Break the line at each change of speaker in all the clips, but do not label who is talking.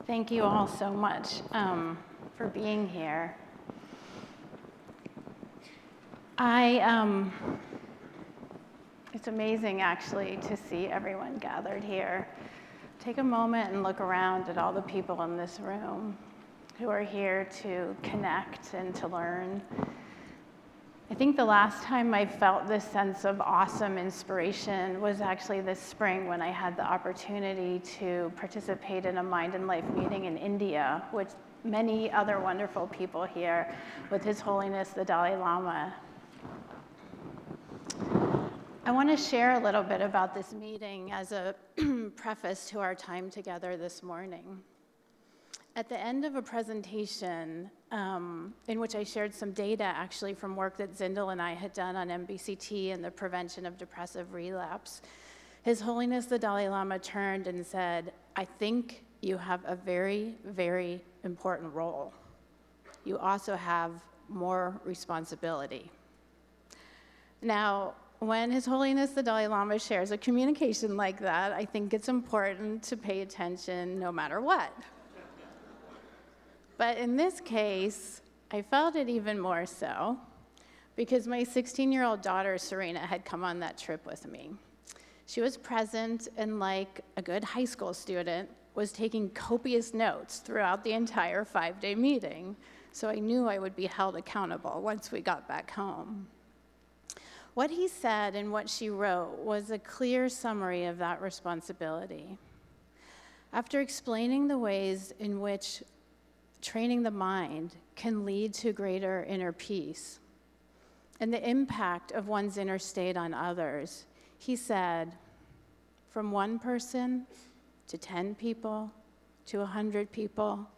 Thank you all so much for being here. It's amazing, actually, to see everyone gathered here. Take a moment and look around at all the people in this room who are here to connect and to learn. I think the last time I felt this sense of awesome inspiration was actually this spring when I had the opportunity to participate in a Mind and Life meeting in India with many other wonderful people here, with His Holiness the Dalai Lama. I want to share a little bit about this meeting as a preface to our time together this morning. At the end of a presentation in which I shared some data actually from work that Zindel and I had done on MBCT and the prevention of depressive relapse, His Holiness the Dalai Lama turned and said, "I think you have a very, very important role. You also have more responsibility." Now, when His Holiness the Dalai Lama shares a communication like that, I think it's important to pay attention no matter what. But in this case, I felt it even more so because my 16-year-old daughter, Serena, had come on that trip with me. She was present and, like a good high school student, was taking copious notes throughout the entire 5-day meeting, so I knew I would be held accountable once we got back home. What he said and what she wrote was a clear summary of that responsibility. After explaining the ways in which training the mind can lead to greater inner peace and the impact of one's inner state on others, he said, from 1 person to 10 people, to 100 people,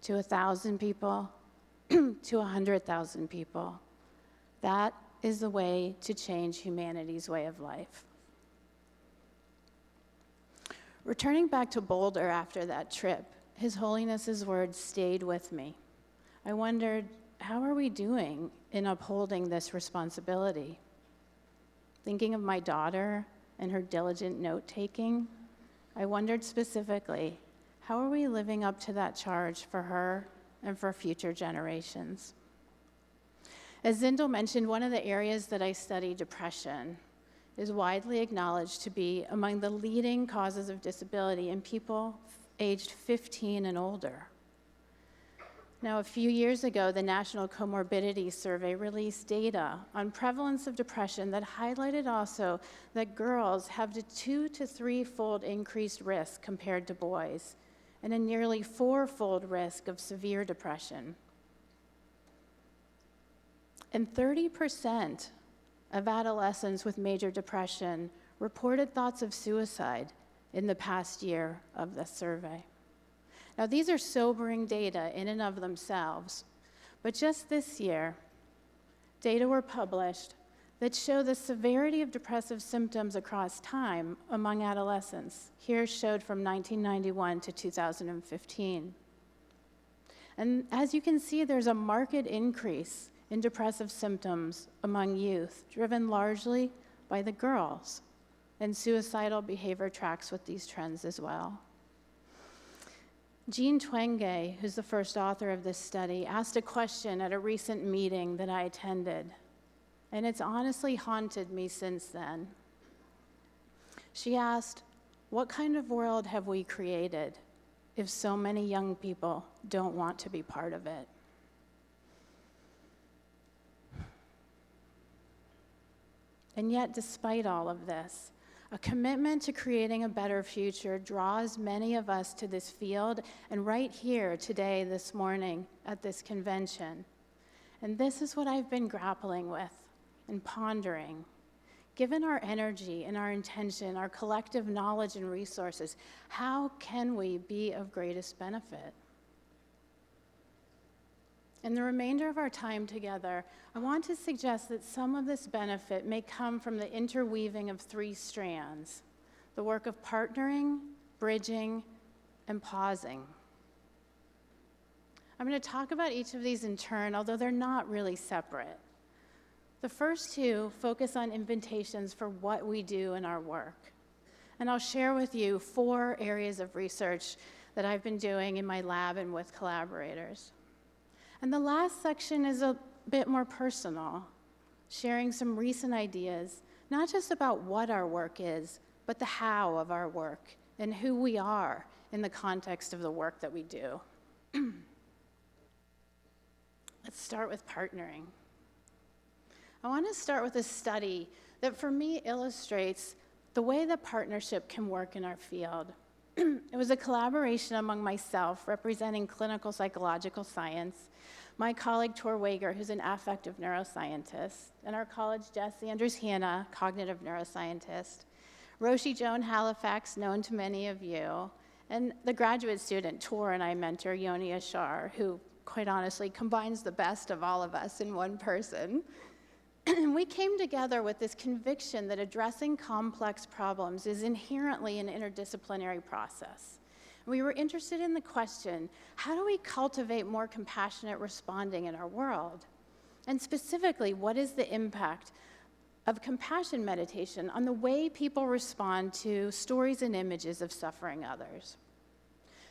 to 1,000 people, to 100,000 people, that is the way to change humanity's way of life. Returning back to Boulder after that trip, His Holiness's words stayed with me. I wondered, how are we doing in upholding this responsibility? Thinking of my daughter and her diligent note-taking, I wondered specifically, how are we living up to that charge for her and for future generations? As Zindel mentioned, one of the areas that I study, depression, is widely acknowledged to be among the leading causes of disability in people aged 15 and older. Now, a few years ago, the National Comorbidity Survey released data on prevalence of depression that highlighted also that girls have a 2- to 3-fold increased risk compared to boys, and a nearly 4-fold risk of severe depression. And 30% of adolescents with major depression reported thoughts of suicide in the past year of the survey. Now, these are sobering data in and of themselves, but just this year, data were published that show the severity of depressive symptoms across time among adolescents. Here showed from 1991 to 2015. And as you can see, there's a marked increase in depressive symptoms among youth, driven largely by the girls. And suicidal behavior tracks with these trends as well. Jean Twenge, who's the first author of this study, asked a question at a recent meeting that I attended, and it's honestly haunted me since then. She asked, what kind of world have we created if so many young people don't want to be part of it? And yet, despite all of this, a commitment to creating a better future draws many of us to this field and right here today, this morning, at this convention. And this is what I've been grappling with and pondering. Given our energy and our intention, our collective knowledge and resources, how can we be of greatest benefit? In the remainder of our time together, I want to suggest that some of this benefit may come from the interweaving of 3 strands: the work of partnering, bridging, and pausing. I'm going to talk about each of these in turn, although they're not really separate. The first 2 focus on invitations for what we do in our work. And I'll share with you 4 areas of research that I've been doing in my lab and with collaborators. And the last section is a bit more personal, sharing some recent ideas, not just about what our work is, but the how of our work and who we are in the context of the work that we do. Let's start with partnering. I want to start with a study that for me illustrates the way that partnership can work in our field. It was a collaboration among myself, representing clinical psychological science, my colleague Tor Wager, who's an affective neuroscientist, and our colleague Jess Andrews-Hanna, cognitive neuroscientist, Roshi Joan Halifax, known to many of you, and the graduate student Tor and I mentor, Yoni Ashar, who quite honestly combines the best of all of us in one person. And we came together with this conviction that addressing complex problems is inherently an interdisciplinary process. We were interested in the question, how do we cultivate more compassionate responding in our world? And specifically, what is the impact of compassion meditation on the way people respond to stories and images of suffering others?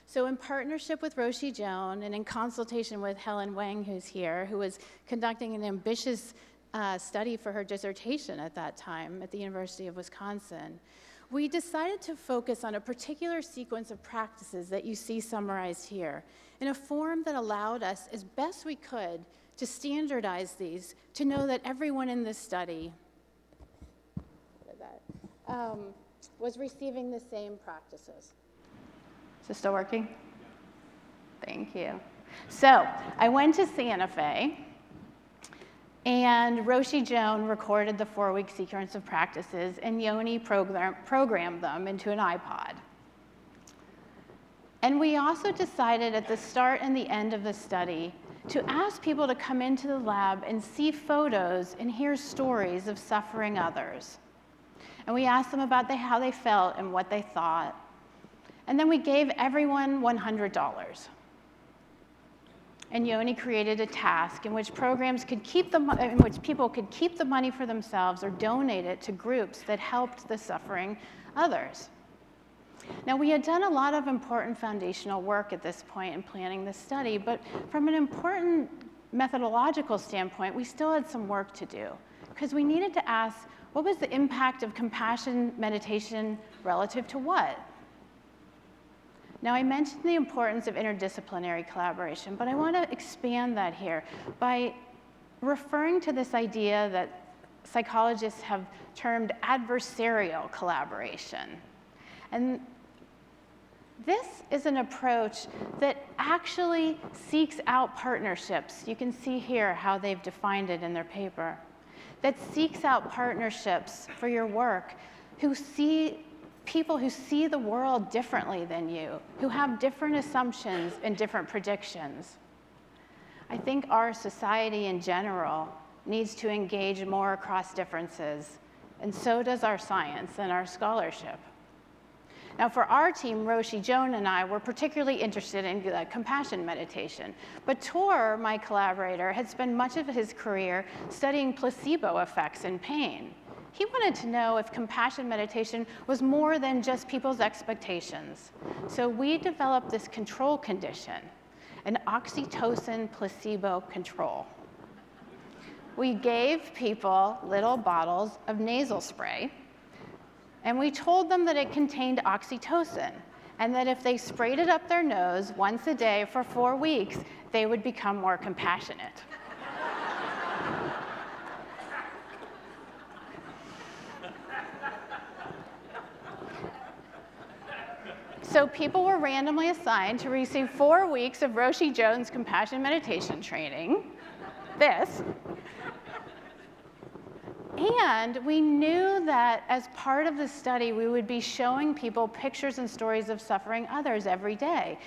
So in partnership with Roshi Joan and in consultation with Helen Wang, who's here, who was conducting an ambitious study for her dissertation at that time at the University of Wisconsin, we decided to focus on a particular sequence of practices that you see summarized here in a form that allowed us, as best we could, to standardize these, to know that everyone in this study was receiving the same practices. Is this still working? Thank you. So I went to Santa Fe, and Roshi Joan recorded the 4-week sequence of practices, and Yoni programmed them into an iPod. And we also decided at the start and the end of the study to ask people to come into the lab and see photos and hear stories of suffering others. And we asked them about how they felt and what they thought. And then we gave everyone $100. And Yoni created a task in which people could keep the money for themselves or donate it to groups that helped the suffering others. Now, we had done a lot of important foundational work at this point in planning this study, but from an important methodological standpoint, we still had some work to do, because we needed to ask, what was the impact of compassion meditation relative to what? Now, I mentioned the importance of interdisciplinary collaboration, but I want to expand that here by referring to this idea that psychologists have termed adversarial collaboration. And this is an approach that actually seeks out partnerships. You can see here how they've defined it in their paper. That seeks out partnerships for your work, people who see the world differently than you, who have different assumptions and different predictions. I think our society in general needs to engage more across differences, and so does our science and our scholarship. Now, for our team, Roshi Joan and I were particularly interested in compassion meditation, but Tor, my collaborator, had spent much of his career studying placebo effects in pain. He wanted to know if compassion meditation was more than just people's expectations. So we developed this control condition, an oxytocin placebo control. We gave people little bottles of nasal spray, and we told them that it contained oxytocin, and that if they sprayed it up their nose once a day for 4 weeks, they would become more compassionate. So people were randomly assigned to receive 4 weeks of Roshi Joan's compassion meditation training, And we knew that as part of the study, we would be showing people pictures and stories of suffering others every day.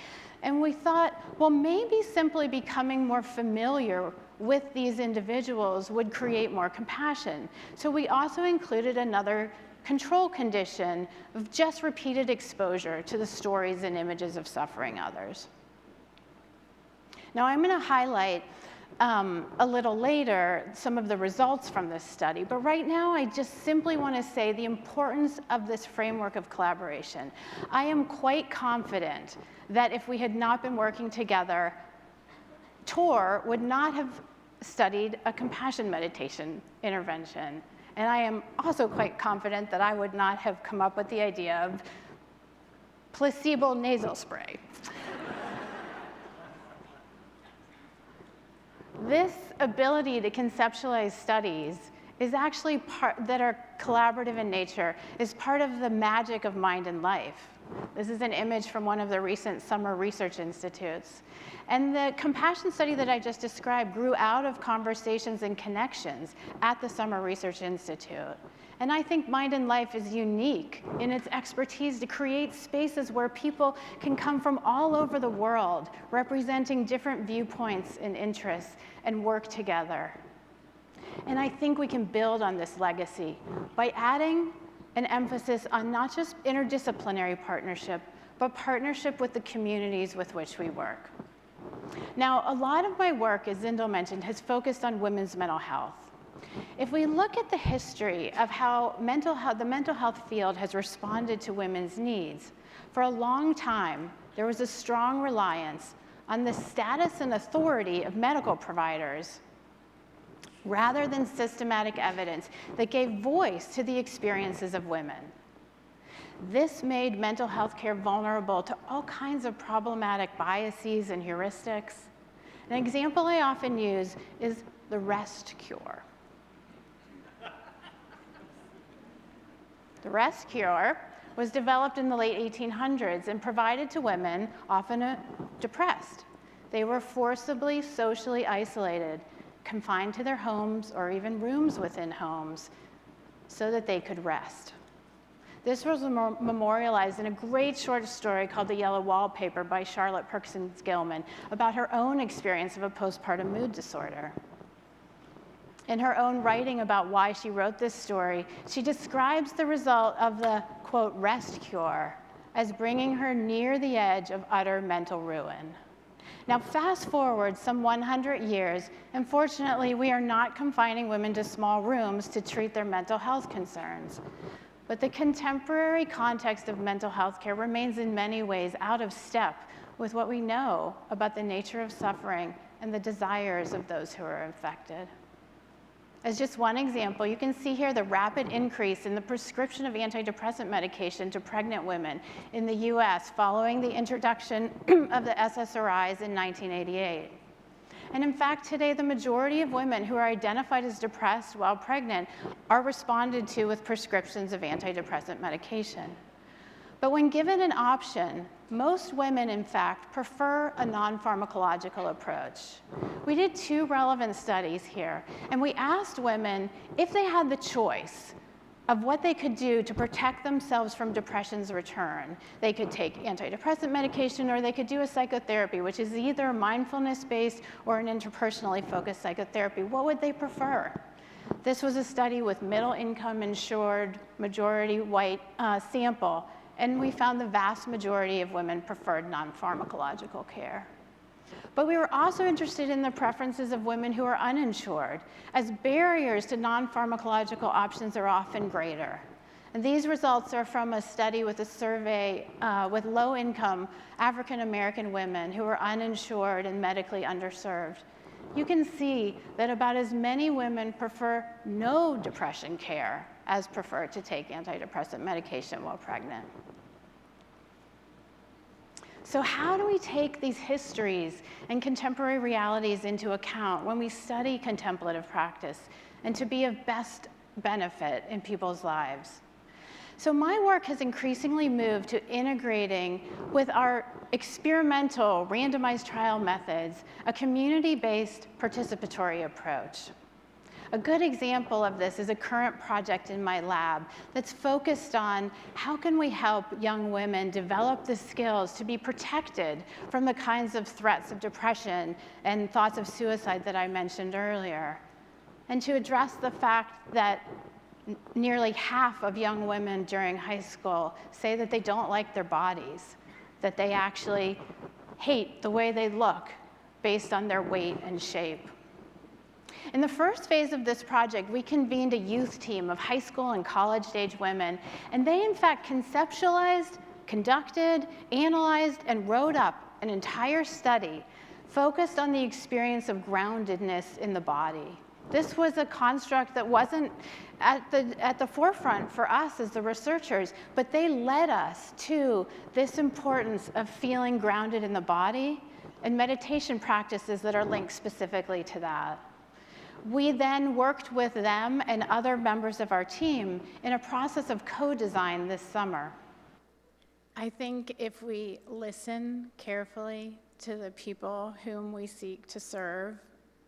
And we thought, well, maybe simply becoming more familiar with these individuals would create more compassion. So we also included another control condition of just repeated exposure to the stories and images of suffering others. Now, I'm going to highlight a little later some of the results from this study. But right now, I just simply want to say the importance of this framework of collaboration. I am quite confident that if we had not been working together, Tor would not have studied a compassion meditation intervention. And I am also quite confident that I would not have come up with the idea of placebo nasal spray. This ability to conceptualize studies is actually that are collaborative in nature, is part of the magic of Mind and Life. This is an image from one of the recent summer research institutes. And the compassion study that I just described grew out of conversations and connections at the Summer Research Institute. And I think Mind and Life is unique in its expertise to create spaces where people can come from all over the world, representing different viewpoints and interests, and work together. And I think we can build on this legacy by adding an emphasis on not just interdisciplinary partnership, but partnership with the communities with which we work. Now, a lot of my work, as Zindel mentioned, has focused on women's mental health. If we look at the history of how the mental health field has responded to women's needs, for a long time, there was a strong reliance on the status and authority of medical providers rather than systematic evidence that gave voice to the experiences of women. This made mental health care vulnerable to all kinds of problematic biases and heuristics. An example I often use is the rest cure. The rest cure was developed in the late 1800s and provided to women, often depressed. They were forcibly socially isolated, confined to their homes or even rooms within homes so that they could rest. This was memorialized in a great short story called The Yellow Wallpaper by Charlotte Perkins Gilman about her own experience of a postpartum mood disorder. In her own writing about why she wrote this story, she describes the result of the, quote, rest cure as bringing her near the edge of utter mental ruin. Now, fast forward some 100 years, and fortunately, we are not confining women to small rooms to treat their mental health concerns. But the contemporary context of mental health care remains in many ways out of step with what we know about the nature of suffering and the desires of those who are infected. As just one example, you can see here the rapid increase in the prescription of antidepressant medication to pregnant women in the US following the introduction of the SSRIs in 1988. And in fact, today, the majority of women who are identified as depressed while pregnant are responded to with prescriptions of antidepressant medication. But when given an option, most women, in fact, prefer a non-pharmacological approach. We did 2 relevant studies here, and we asked women if they had the choice of what they could do to protect themselves from depression's return. They could take antidepressant medication, or they could do a psychotherapy, which is either mindfulness-based or an interpersonally focused psychotherapy. What would they prefer? This was a study with middle-income insured, majority white sample, and we found the vast majority of women preferred non-pharmacological care. But we were also interested in the preferences of women who are uninsured, as barriers to non-pharmacological options are often greater. And these results are from a study with a survey with low-income African-American women who are uninsured and medically underserved. You can see that about as many women prefer no depression care as prefer to take antidepressant medication while pregnant. So how do we take these histories and contemporary realities into account when we study contemplative practice and to be of best benefit in people's lives? So my work has increasingly moved to integrating with our experimental randomized trial methods a community-based participatory approach. A good example of this is a current project in my lab that's focused on how can we help young women develop the skills to be protected from the kinds of threats of depression and thoughts of suicide that I mentioned earlier, and to address the fact that nearly half of young women during high school say that they don't like their bodies, that they actually hate the way they look based on their weight and shape. In the first phase of this project, we convened a youth team of high school and college-age women, and they in fact conceptualized, conducted, analyzed, and wrote up an entire study focused on the experience of groundedness in the body. This was a construct that wasn't at the forefront for us as the researchers, but they led us to this importance of feeling grounded in the body and meditation practices that are linked specifically to that. We then worked with them and other members of our team in a process of co-design this summer. I think if we listen carefully to the people whom we seek to serve,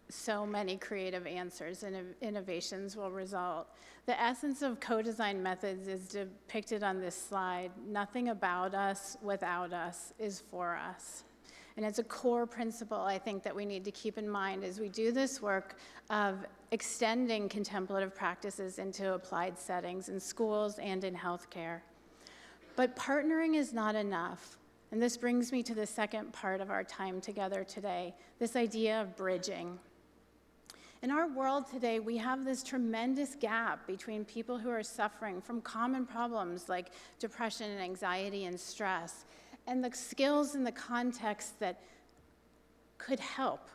so many creative answers and innovations will result. The essence of co-design methods is depicted on this slide. Nothing about us without us is for us. And it's a core principle, I think, that we need to keep in mind as we do this work of extending contemplative practices into applied settings in schools and in healthcare. But partnering is not enough. And this brings me to the second part of our time together today, this idea of bridging. In our world today, we have this tremendous gap between people who are suffering from common problems like depression and anxiety and stress, and the skills and the context that could help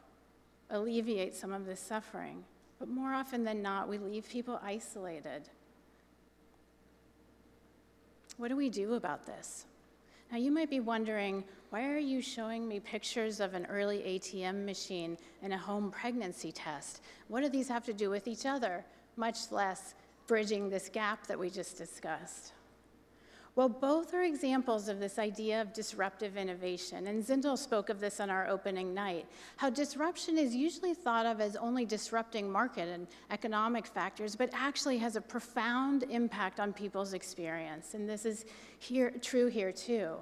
alleviate some of this suffering. But more often than not, we leave people isolated. What do we do about this? Now, you might be wondering, why are you showing me pictures of an early ATM machine and a home pregnancy test? What do these have to do with each other, much less bridging this gap that we just discussed? Well, both are examples of this idea of disruptive innovation, and Zindel spoke of this on our opening night, how disruption is usually thought of as only disrupting market and economic factors, but actually has a profound impact on people's experience, and this is true here too.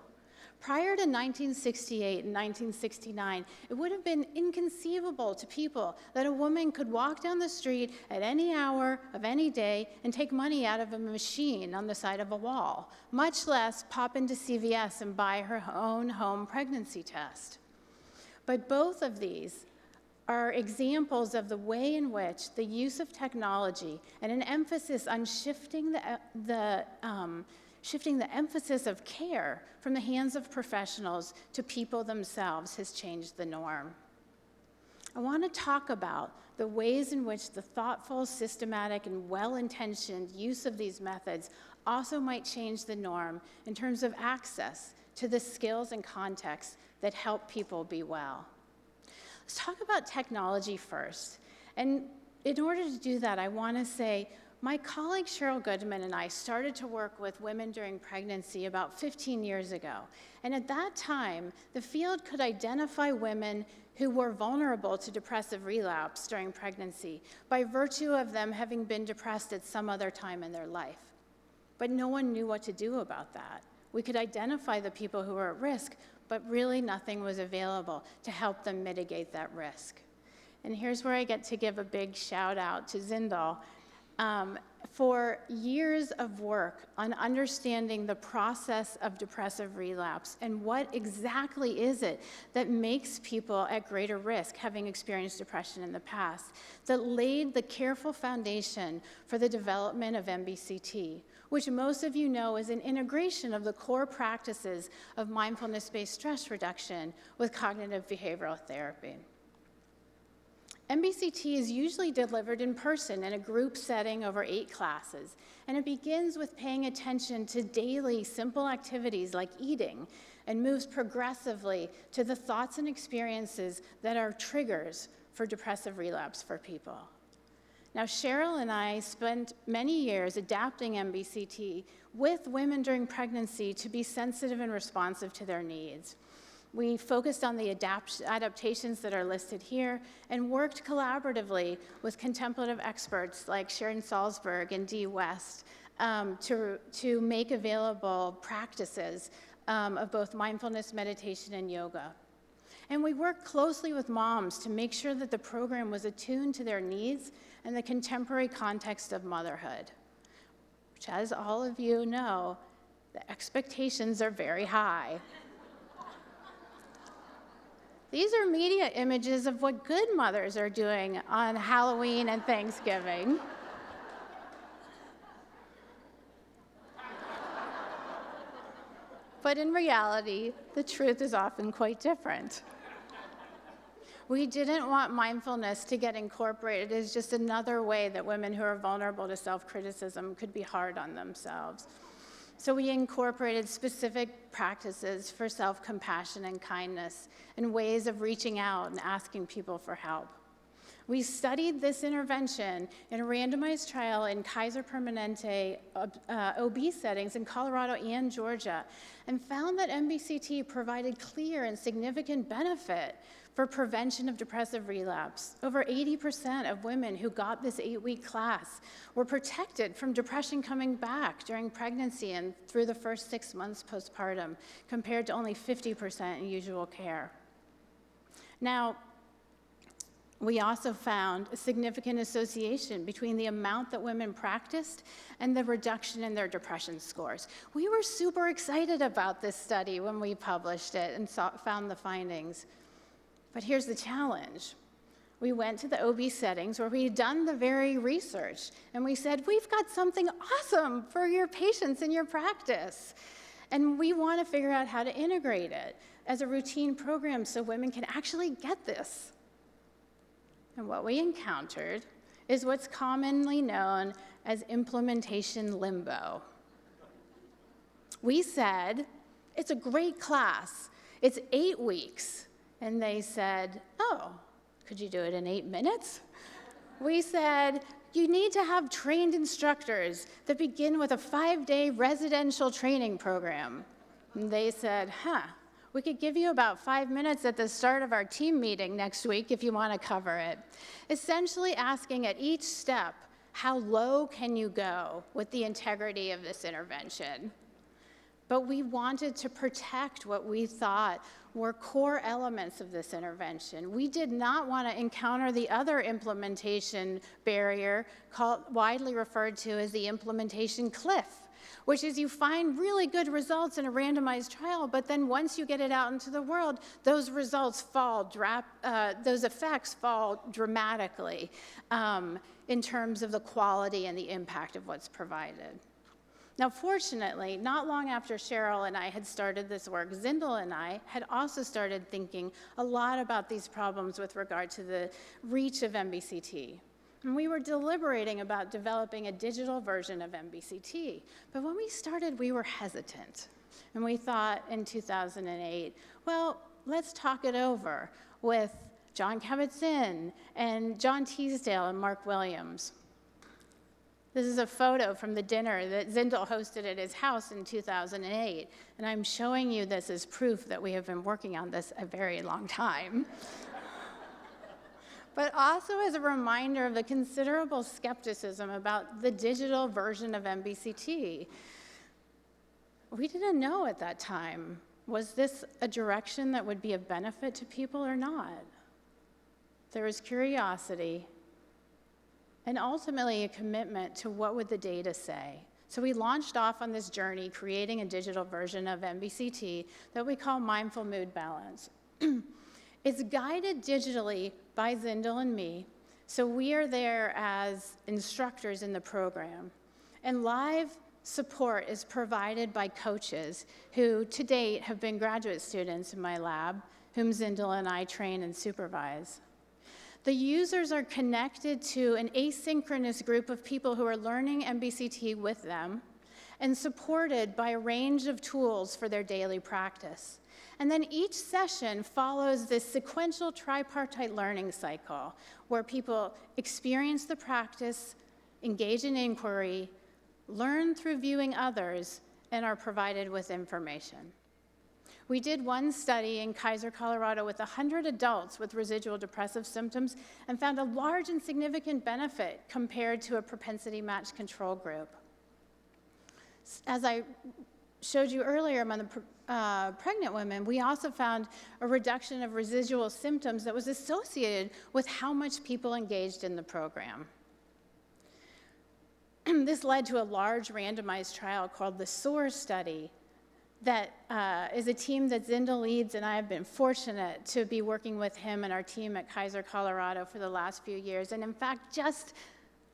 Prior to 1968 and 1969, it would have been inconceivable to people that a woman could walk down the street at any hour of any day and take money out of a machine on the side of a wall, much less pop into CVS and buy her own home pregnancy test. But both of these are examples of the way in which the use of technology and an emphasis on shifting the emphasis of care from the hands of professionals to people themselves has changed the norm. I want to talk about the ways in which the thoughtful, systematic, and well-intentioned use of these methods also might change the norm in terms of access to the skills and contexts that help people be well. Let's talk about technology first. And in order to do that, I want to say, my colleague Cheryl Goodman and I started to work with women during pregnancy about 15 years ago. And at that time, the field could identify women who were vulnerable to depressive relapse during pregnancy by virtue of them having been depressed at some other time in their life. But no one knew what to do about that. We could identify the people who were at risk, but really nothing was available to help them mitigate that risk. And here's where I get to give a big shout out to Zindel. For years of work on understanding the process of depressive relapse and what exactly is it that makes people at greater risk having experienced depression in the past, that laid the careful foundation for the development of MBCT, which most of you know is an integration of the core practices of mindfulness-based stress reduction with cognitive behavioral therapy. MBCT is usually delivered in person in a group setting over 8 classes, and it begins with paying attention to daily simple activities like eating and moves progressively to the thoughts and experiences that are triggers for depressive relapse for people. Now, Cheryl and I spent many years adapting MBCT with women during pregnancy to be sensitive and responsive to their needs. We focused on the adaptations that are listed here and worked collaboratively with contemplative experts like Sharon Salzberg and Dee West to make available practices of both mindfulness, meditation, and yoga. And we worked closely with moms to make sure that the program was attuned to their needs and the contemporary context of motherhood, which, as all of you know, the expectations are very high. These are media images of what good mothers are doing on Halloween and Thanksgiving. But in reality, the truth is often quite different. We didn't want mindfulness to get incorporated as just another way that women who are vulnerable to self-criticism could be hard on themselves. So we incorporated specific practices for self-compassion and kindness and ways of reaching out and asking people for help. We studied this intervention in a randomized trial in Kaiser Permanente OB settings in Colorado and Georgia, and found that MBCT provided clear and significant benefit for prevention of depressive relapse. Over 80% of women who got this 8-week class were protected from depression coming back during pregnancy and through the first 6 months postpartum, compared to only 50% in usual care. Now, we also found a significant association between the amount that women practiced and the reduction in their depression scores. We were super excited about this study when we published it and found the findings. But here's the challenge. We went to the OB settings where we had done the very research, and we said, we've got something awesome for your patients in your practice. And we want to figure out how to integrate it as a routine program so women can actually get this. And what we encountered is what's commonly known as implementation limbo. We said, it's a great class. It's 8 weeks. And they said, oh, could you do it in 8 minutes? We said, you need to have trained instructors that begin with a 5-day residential training program. And they said, we could give you about 5 minutes at the start of our team meeting next week if you want to cover it. Essentially asking at each step, how low can you go with the integrity of this intervention? But we wanted to protect what we thought were core elements of this intervention. We did not want to encounter the other implementation barrier, widely referred to as the implementation cliff, which is you find really good results in a randomized trial, but then once you get it out into the world, those results fall, those effects fall dramatically in terms of the quality and the impact of what's provided. Now, fortunately, not long after Cheryl and I had started this work, Zindel and I had also started thinking a lot about these problems with regard to the reach of MBCT. And we were deliberating about developing a digital version of MBCT. But when we started, we were hesitant. And we thought in 2008, well, let's talk it over with John Kabat-Zinn and John Teasdale and Mark Williams. This is a photo from the dinner that Zindel hosted at his house in 2008. And I'm showing you this as proof that we have been working on this a very long time. But also as a reminder of the considerable skepticism about the digital version of MBCT. We didn't know at that time, was this a direction that would be of benefit to people or not? There was curiosity, and ultimately a commitment to what would the data say. So we launched off on this journey, creating a digital version of MBCT that we call Mindful Mood Balance. It's guided digitally by Zindel and me, so we are there as instructors in the program. And live support is provided by coaches who, to date, have been graduate students in my lab, whom Zindel and I train and supervise. The users are connected to an asynchronous group of people who are learning MBCT with them and supported by a range of tools for their daily practice. And then each session follows this sequential tripartite learning cycle where people experience the practice, engage in inquiry, learn through viewing others, and are provided with information. We did one study in Kaiser, Colorado with 100 adults with residual depressive symptoms and found a large and significant benefit compared to a propensity-matched control group. As I showed you earlier among the pregnant women, we also found a reduction of residual symptoms that was associated with how much people engaged in the program. This led to a large randomized trial called the SOAR study that is a team that Zindel leads, and I have been fortunate to be working with him and our team at Kaiser, Colorado for the last few years. And in fact, just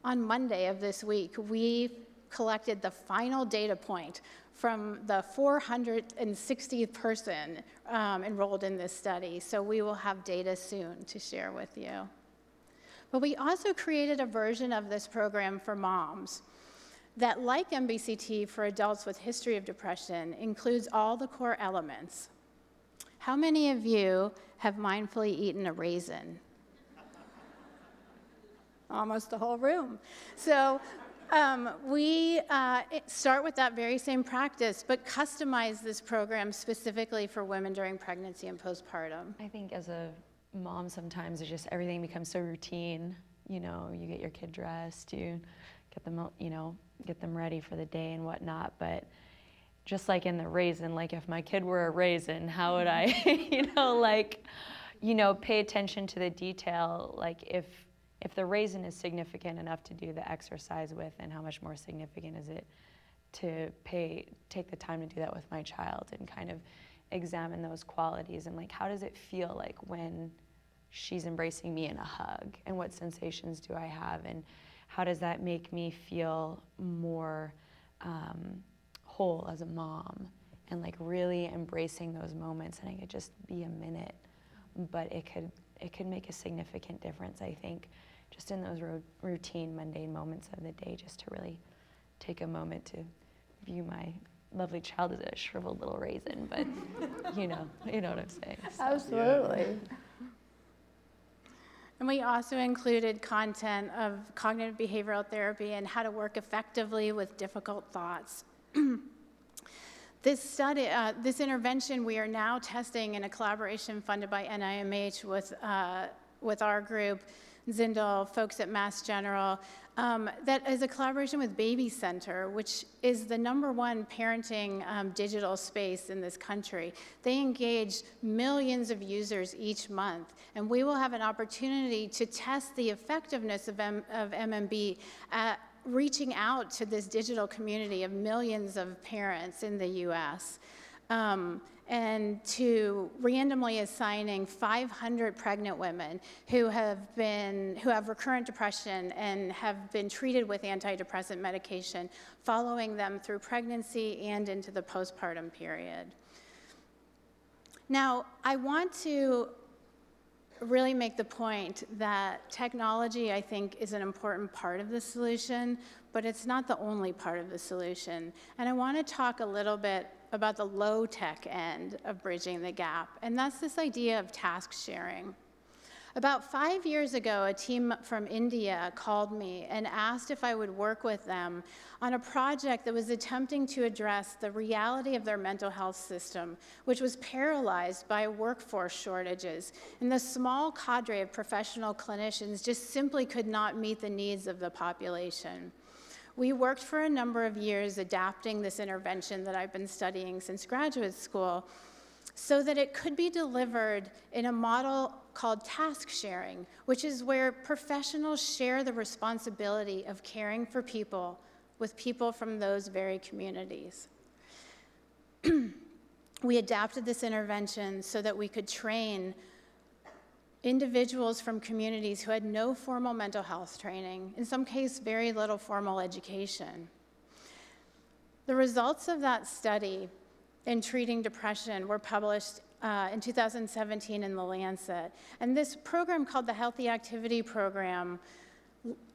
on Monday of this week, we collected the final data point from the 460th person enrolled in this study. So we will have data soon to share with you. But we also created a version of this program for moms that, like MBCT for adults with history of depression, includes all the core elements. How many of you have mindfully eaten a raisin? Almost the whole room. So we start with that very same practice, but customize this program specifically for women during pregnancy and postpartum.
I think as a mom, sometimes it's just everything becomes so routine. You know, you get your kid dressed, you get them, get them ready for the day and whatnot. But just like in the raisin, like if my kid were a raisin, how would I, pay attention to the detail? Like if the raisin is significant enough to do the exercise with, and how much more significant is it to take the time to do that with my child and kind of examine those qualities, and like how does it feel like when she's embracing me in a hug, and what sensations do I have, and how does that make me feel more whole as a mom, and like really embracing those moments. And it could just be a minute, but it could make a significant difference, I think, just in those routine, mundane moments of the day, just to really take a moment to view my lovely child as a shriveled little raisin, but you know what I'm saying. So.
Absolutely. Yeah. And we also included content of cognitive behavioral therapy and how to work effectively with difficult thoughts. This intervention we are now testing in a collaboration funded by NIMH with our group, Zindel, folks at Mass General, that is a collaboration with Baby Center, which is the #1 parenting digital space in this country. They engage millions of users each month, and we will have an opportunity to test the effectiveness of MMB at reaching out to this digital community of millions of parents in the US. And to randomly assigning 500 pregnant women who have recurrent depression and have been treated with antidepressant medication, following them through pregnancy and into the postpartum period. Now, I want to really make the point that technology, I think, is an important part of the solution, but it's not the only part of the solution. And I want to talk a little bit about the low-tech end of bridging the gap, and that's this idea of task sharing. About 5 years ago, a team from India called me and asked if I would work with them on a project that was attempting to address the reality of their mental health system, which was paralyzed by workforce shortages, and the small cadre of professional clinicians just simply could not meet the needs of the population. We worked for a number of years adapting this intervention that I've been studying since graduate school so that it could be delivered in a model called task sharing, which is where professionals share the responsibility of caring for people with people from those very communities. We adapted this intervention so that we could train individuals from communities who had no formal mental health training, in some cases very little formal education. The results of that study in treating depression were published in 2017 in The Lancet. And this program, called the Healthy Activity Program,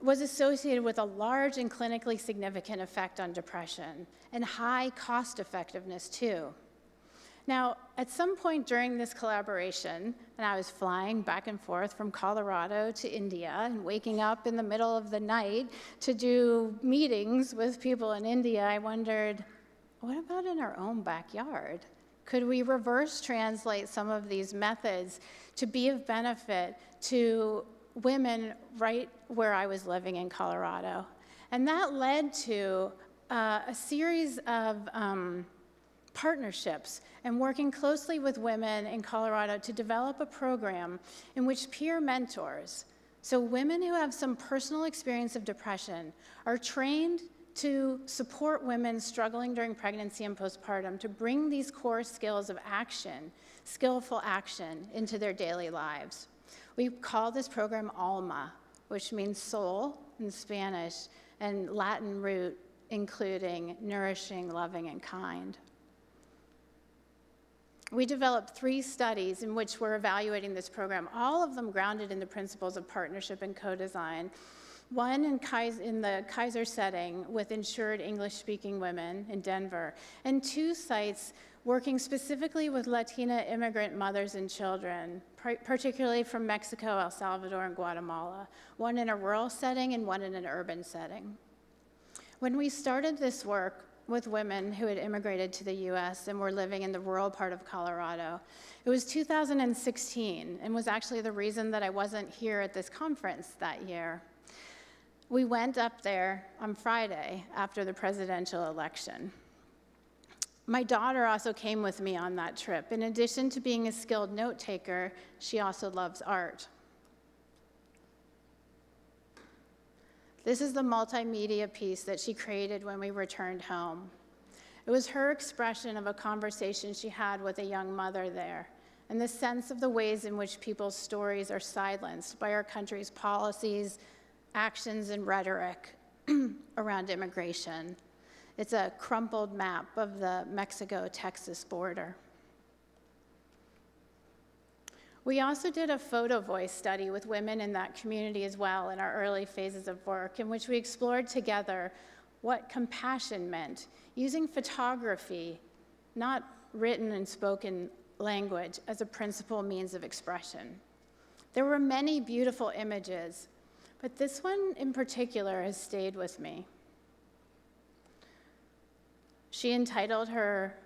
was associated with a large and clinically significant effect on depression, and high cost effectiveness too. Now, at some point during this collaboration, and I was flying back and forth from Colorado to India and waking up in the middle of the night to do meetings with people in India, I wondered, what about in our own backyard? Could we reverse translate some of these methods to be of benefit to women right where I was living in Colorado? And that led to a series of partnerships and working closely with women in Colorado to develop a program in which peer mentors, so women who have some personal experience of depression, are trained to support women struggling during pregnancy and postpartum to bring these core skills of action, skillful action, into their daily lives. We call this program ALMA, which means soul in Spanish, and Latin root including nourishing, loving, and kind. We developed 3 studies in which we're evaluating this program, all of them grounded in the principles of partnership and co-design. One in the Kaiser setting with insured English-speaking women in Denver, and 2 sites working specifically with Latina immigrant mothers and children, particularly from Mexico, El Salvador, and Guatemala, one in a rural setting and one in an urban setting. When we started this work with women who had immigrated to the US and were living in the rural part of Colorado, it was 2016, and was actually the reason that I wasn't here at this conference that year. We went up there on Friday after the presidential election. My daughter also came with me on that trip. In addition to being a skilled note taker, she also loves art. This is the multimedia piece that she created when we returned home. It was her expression of a conversation she had with a young mother there, and the sense of the ways in which people's stories are silenced by our country's policies, actions, and rhetoric around immigration. It's a crumpled map of the Mexico-Texas border. We also did a photo voice study with women in that community as well in our early phases of work, in which we explored together what compassion meant, using photography, not written and spoken language, as a principal means of expression. There were many beautiful images, but this one in particular has stayed with me. She entitled her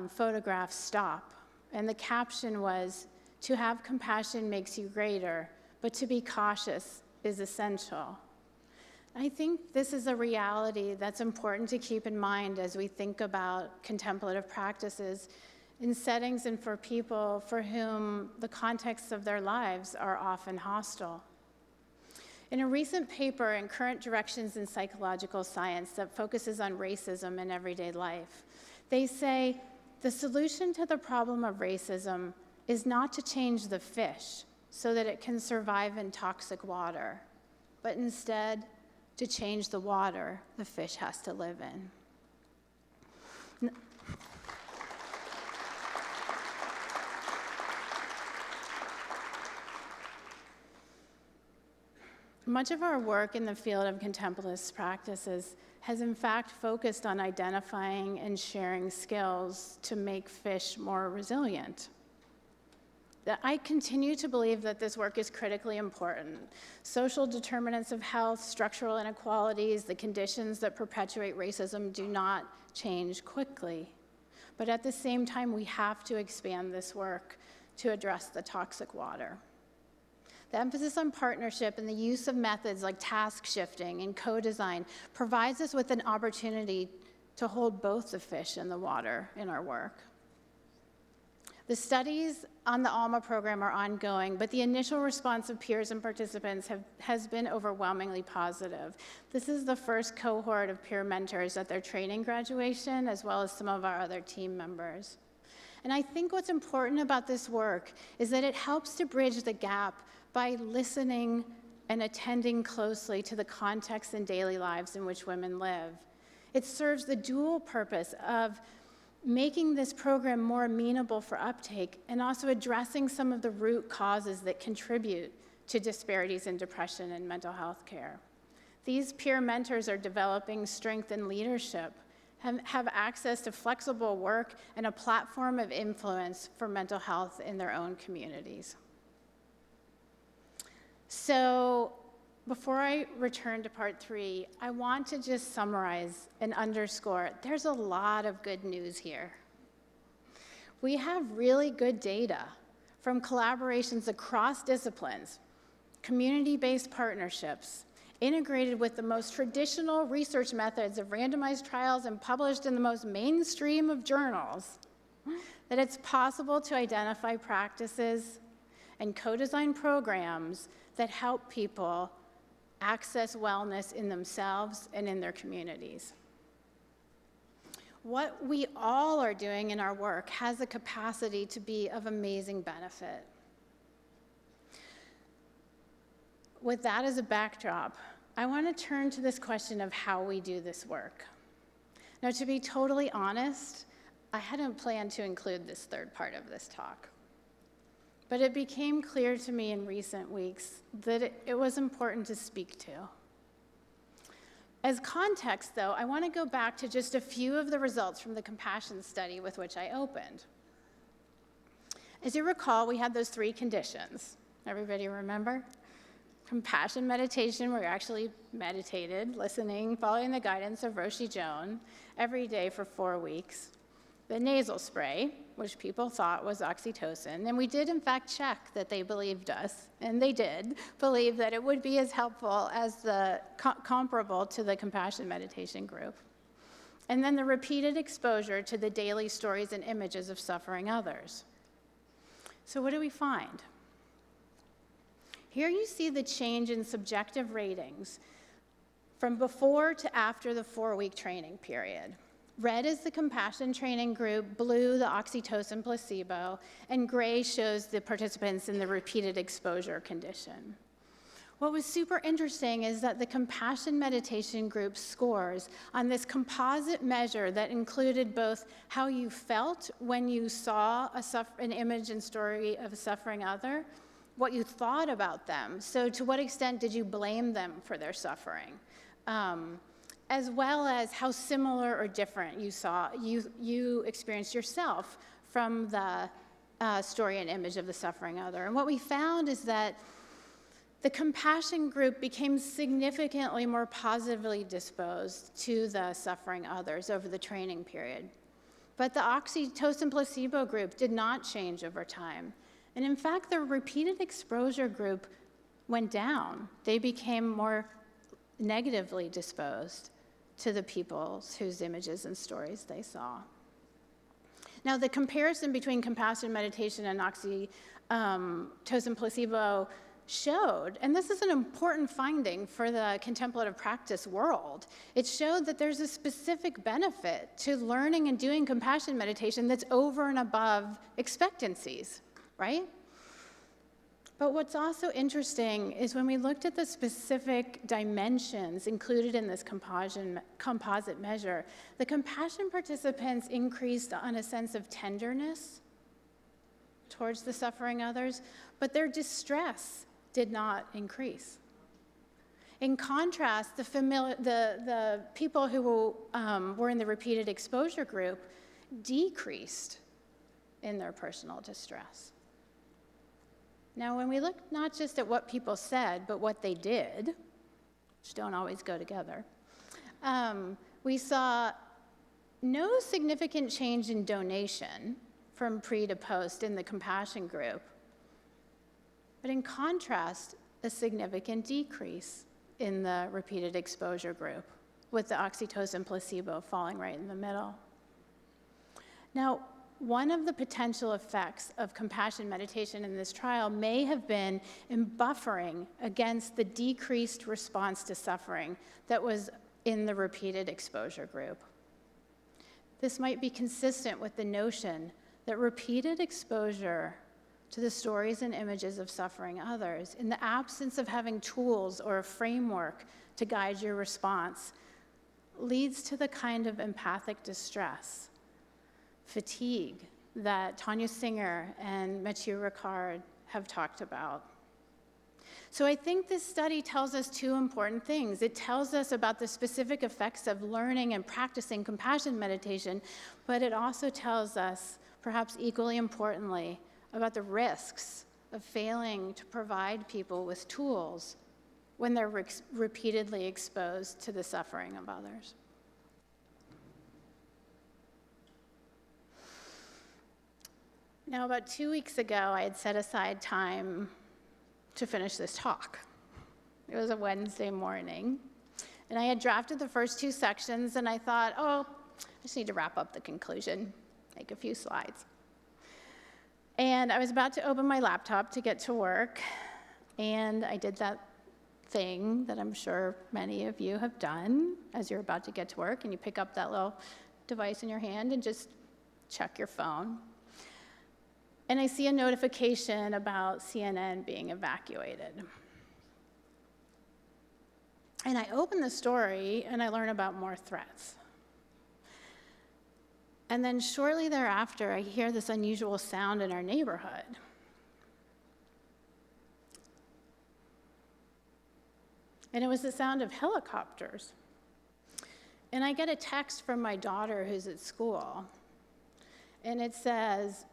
photograph "Stop," and the caption was, "To have compassion makes you greater, but to be cautious is essential." I think this is a reality that's important to keep in mind as we think about contemplative practices in settings and for people for whom the contexts of their lives are often hostile. In a recent paper in Current Directions in Psychological Science that focuses on racism in everyday life, they say the solution to the problem of racism is not to change the fish so that it can survive in toxic water, but instead to change the water the fish has to live in. Much of our work in the field of contemplative practices has in fact focused on identifying and sharing skills to make fish more resilient. I continue to believe that this work is critically important. Social determinants of health, structural inequalities, the conditions that perpetuate racism do not change quickly. But at the same time, we have to expand this work to address the toxic water. The emphasis on partnership and the use of methods like task shifting and co-design provides us with an opportunity to hold both the fish and the water in our work. The studies on the ALMA program are ongoing, but the initial response of peers and participants has been overwhelmingly positive. This is the first cohort of peer mentors at their training graduation, as well as some of our other team members. And I think what's important about this work is that it helps to bridge the gap by listening and attending closely to the context and daily lives in which women live. It serves the dual purpose of making this program more amenable for uptake and also addressing some of the root causes that contribute to disparities in depression and mental health care. These peer mentors are developing strength and leadership, have access to flexible work and a platform of influence for mental health in their own communities. So before I return to part 3, I want to just summarize and underscore there's a lot of good news here. We have really good data from collaborations across disciplines, community-based partnerships, integrated with the most traditional research methods of randomized trials and published in the most mainstream of journals, that it's possible to identify practices and co-design programs that help people access wellness in themselves and in their communities. What we all are doing in our work has the capacity to be of amazing benefit. With that as a backdrop, I want to turn to this question of how we do this work. Now, to be totally honest, I hadn't planned to include this third part of this talk. But it became clear to me in recent weeks that it was important to speak to. As context, though, I want to go back to just a few of the results from the compassion study with which I opened. As you recall, we had those 3 conditions. Everybody remember? Compassion meditation, where you actually meditated, listening, following the guidance of Roshi Joan every day for 4 weeks. The nasal spray, which people thought was oxytocin, and we did in fact check that they believed us, and they did believe that it would be as helpful as the comparable to the compassion meditation group. And then the repeated exposure to the daily stories and images of suffering others. So what do we find? Here you see the change in subjective ratings from before to after the 4-week training period. Red is the compassion training group, blue the oxytocin placebo, and gray shows the participants in the repeated exposure condition. What was super interesting is that the compassion meditation group scores on this composite measure that included both how you felt when you saw an image and story of a suffering other, what you thought about them. So to what extent did you blame them for their suffering? As well as how similar or different you experienced yourself from the story and image of the suffering other. And what we found is that the compassion group became significantly more positively disposed to the suffering others over the training period. But the oxytocin placebo group did not change over time. And in fact, the repeated exposure group went down. They became more negatively disposed to the people whose images and stories they saw. Now, the comparison between compassion meditation and oxytocin placebo showed, and this is an important finding for the contemplative practice world, it showed that there's a specific benefit to learning and doing compassion meditation that's over and above expectancies, right? But what's also interesting is when we looked at the specific dimensions included in this composite measure, the compassion participants increased on a sense of tenderness towards the suffering others, but their distress did not increase. In contrast, the people who were in the repeated exposure group decreased in their personal distress. Now, when we look not just at what people said, but what they did, which don't always go together, we saw no significant change in donation from pre to post in the compassion group, but in contrast, a significant decrease in the repeated exposure group, with the oxytocin placebo falling right in the middle. Now, one of the potential effects of compassion meditation in this trial may have been in buffering against the decreased response to suffering that was in the repeated exposure group. This might be consistent with the notion that repeated exposure to the stories and images of suffering others, in the absence of having tools or a framework to guide your response, leads to the kind of empathic distress, fatigue that Tanya Singer and Mathieu Ricard have talked about. So I think this study tells us 2 important things. It tells us about the specific effects of learning and practicing compassion meditation, but it also tells us, perhaps equally importantly, about the risks of failing to provide people with tools when they're repeatedly exposed to the suffering of others. Now, about 2 weeks ago, I had set aside time to finish this talk. It was a Wednesday morning, and I had drafted the first 2 sections, and I thought, I just need to wrap up the conclusion, make a few slides. And I was about to open my laptop to get to work, and I did that thing that I'm sure many of you have done as you're about to get to work, and you pick up that little device in your hand and just check your phone. And I see a notification about CNN being evacuated. And I open the story and I learn about more threats. And then shortly thereafter, I hear this unusual sound in our neighborhood. And it was the sound of helicopters. And I get a text from my daughter who's at school. And it says,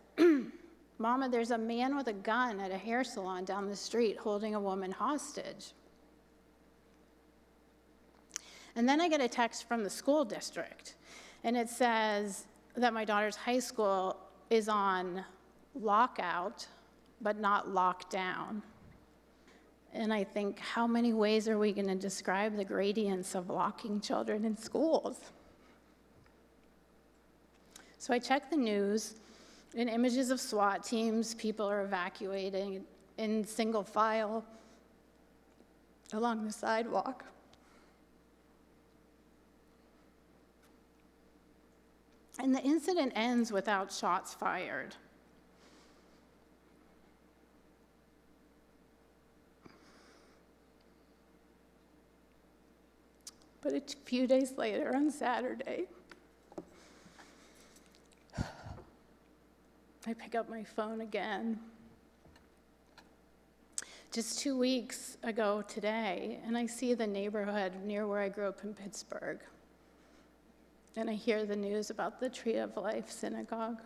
"Mama, there's a man with a gun at a hair salon down the street holding a woman hostage." And then I get a text from the school district. And it says that my daughter's high school is on lockout, but not lockdown. And I think, how many ways are we going to describe the gradients of locking children in schools? So I check the news, and images of SWAT teams, people are evacuating in single file along the sidewalk. And the incident ends without shots fired. But a few days later, on Saturday, I pick up my phone again. Just 2 weeks ago today, and I see the neighborhood near where I grew up in Pittsburgh. And I hear the news about the Tree of Life Synagogue.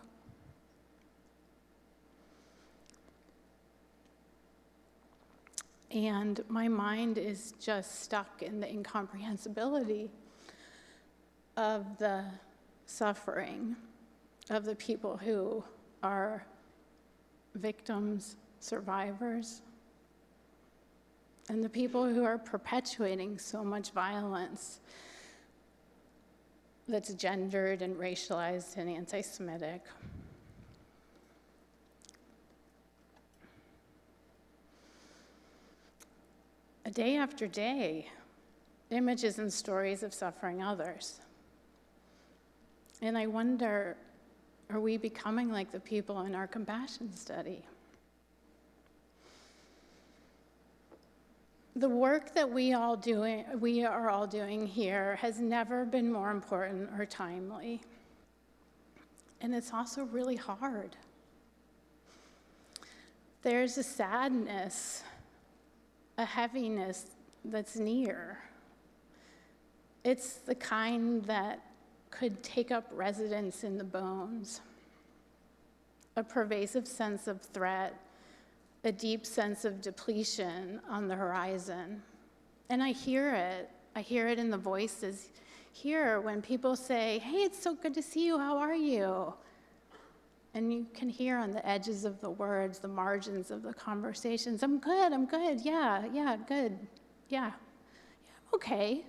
And my mind is just stuck in the incomprehensibility of the suffering of the people who are victims, survivors, and the people who are perpetuating so much violence that's gendered and racialized and anti-Semitic. Day after day, images and stories of suffering others. And I wonder, are we becoming like the people in our compassion study? The work that we are all doing here has never been more important or timely. And it's also really hard. There's a sadness, a heaviness that's near. It's the kind that could take up residence in the bones. A pervasive sense of threat, a deep sense of depletion on the horizon. And I hear it in the voices here when people say, "Hey, it's so good to see you, how are you?" And you can hear on the edges of the words, the margins of the conversations, I'm good, yeah, good, yeah, I'm okay,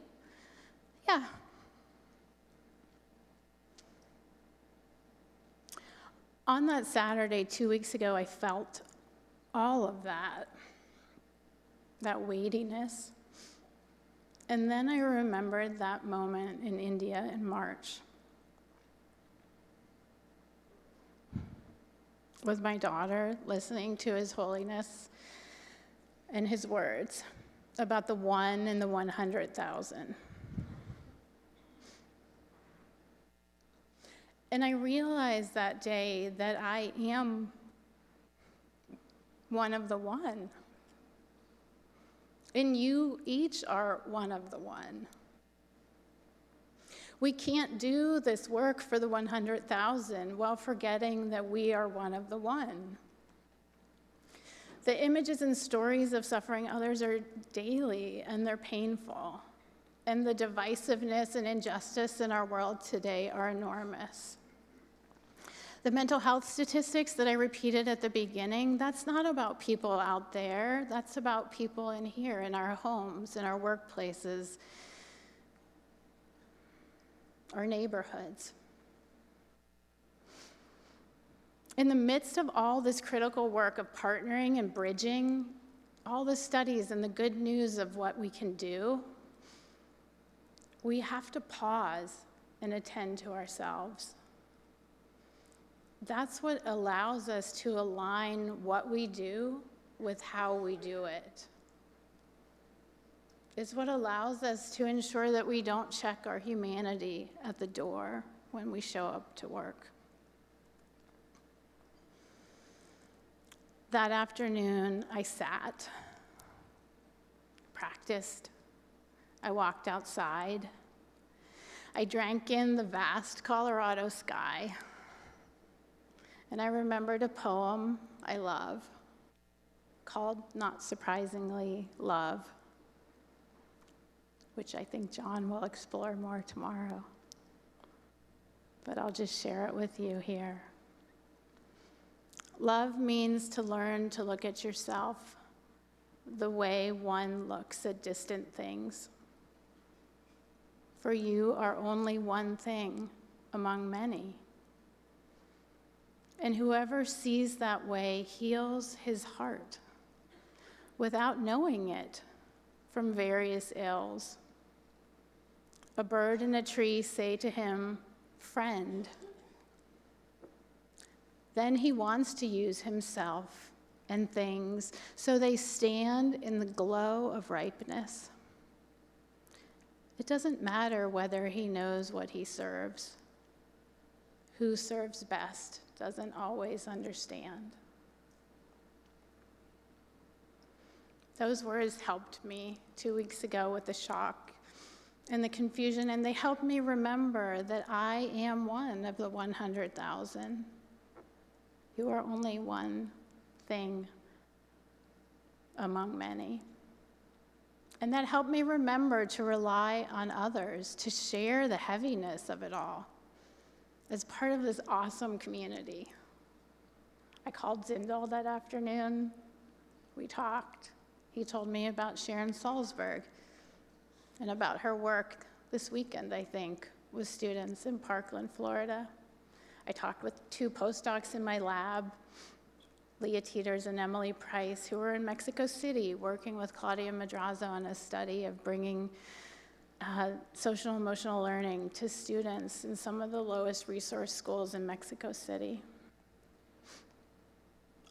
yeah. On that Saturday 2 weeks ago, I felt all of that weightiness. And then I remembered that moment in India in March with my daughter, listening to His Holiness and his words about the 1 in the 100,000. And I realized that day that I am one of the one. And you each are one of the one. We can't do this work for the 100,000 while forgetting that we are one of the one. The images and stories of suffering others are daily, and they're painful. And the divisiveness and injustice in our world today are enormous. The mental health statistics that I repeated at the beginning, that's not about people out there. That's about people in here, in our homes, in our workplaces, our neighborhoods. In the midst of all this critical work of partnering and bridging, all the studies and the good news of what we can do, we have to pause and attend to ourselves. That's what allows us to align what we do with how we do it. It's what allows us to ensure that we don't check our humanity at the door when we show up to work. That afternoon, I sat, practiced. I walked outside. I drank in the vast Colorado sky. And I remembered a poem I love called, not surprisingly, Love, which I think John will explore more tomorrow. But I'll just share it with you here. Love means to learn to look at yourself the way one looks at distant things. For you are only one thing among many. And whoever sees that way heals his heart without knowing it from various ills. A bird and a tree say to him, "Friend." Then he wants to use himself and things so they stand in the glow of ripeness. It doesn't matter whether he knows what he serves. Who serves best doesn't always understand. Those words helped me 2 weeks ago with the shock and the confusion, and they helped me remember that I am one of the 100,000. You are only one thing among many. And that helped me remember to rely on others, to share the heaviness of it all as part of this awesome community. I called Zindel that afternoon. We talked. He told me about Sharon Salzberg and about her work this weekend, I think, with students in Parkland, Florida. I talked with 2 postdocs in my lab, Leah Teeters and Emily Price, who were in Mexico City working with Claudia Madrazo on a study of bringing social emotional learning to students in some of the lowest resource schools in Mexico City.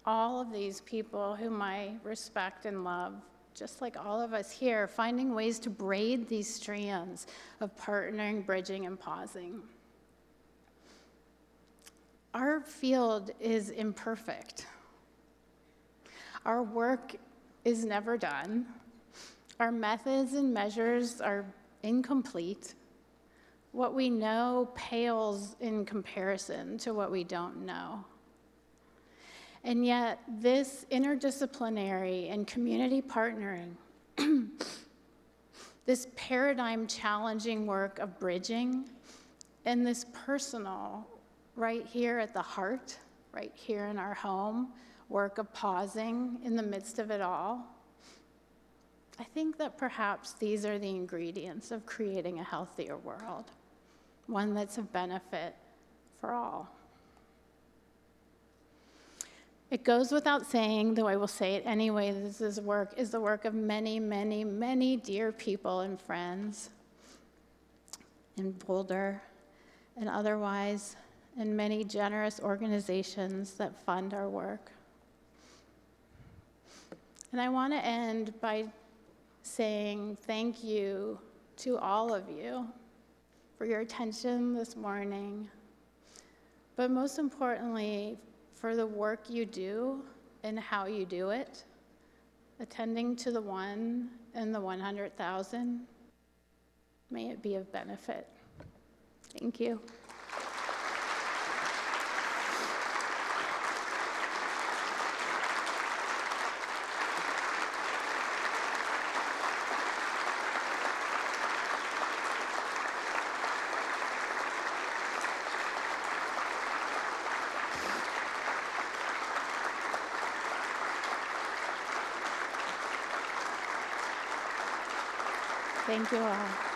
All of these people whom I respect and love, just like all of us here, finding ways to braid these strands of partnering, bridging, and pausing. Our field is imperfect. Our work is never done. Our methods and measures are incomplete. What we know pales in comparison to what we don't know. And yet, this interdisciplinary and community partnering, this paradigm-challenging work of bridging, and this personal, right here at the heart, right here in our home, work of pausing in the midst of it all, I think that perhaps these are the ingredients of creating a healthier world, one that's of benefit for all. It goes without saying, though I will say it anyway, this is the work of many, many, many dear people and friends in Boulder and otherwise, and many generous organizations that fund our work. And I want to end by saying thank you to all of you for your attention this morning, but most importantly, for the work you do and how you do it, attending to the one and the 100,000. May it be of benefit. Thank you. Thank you all.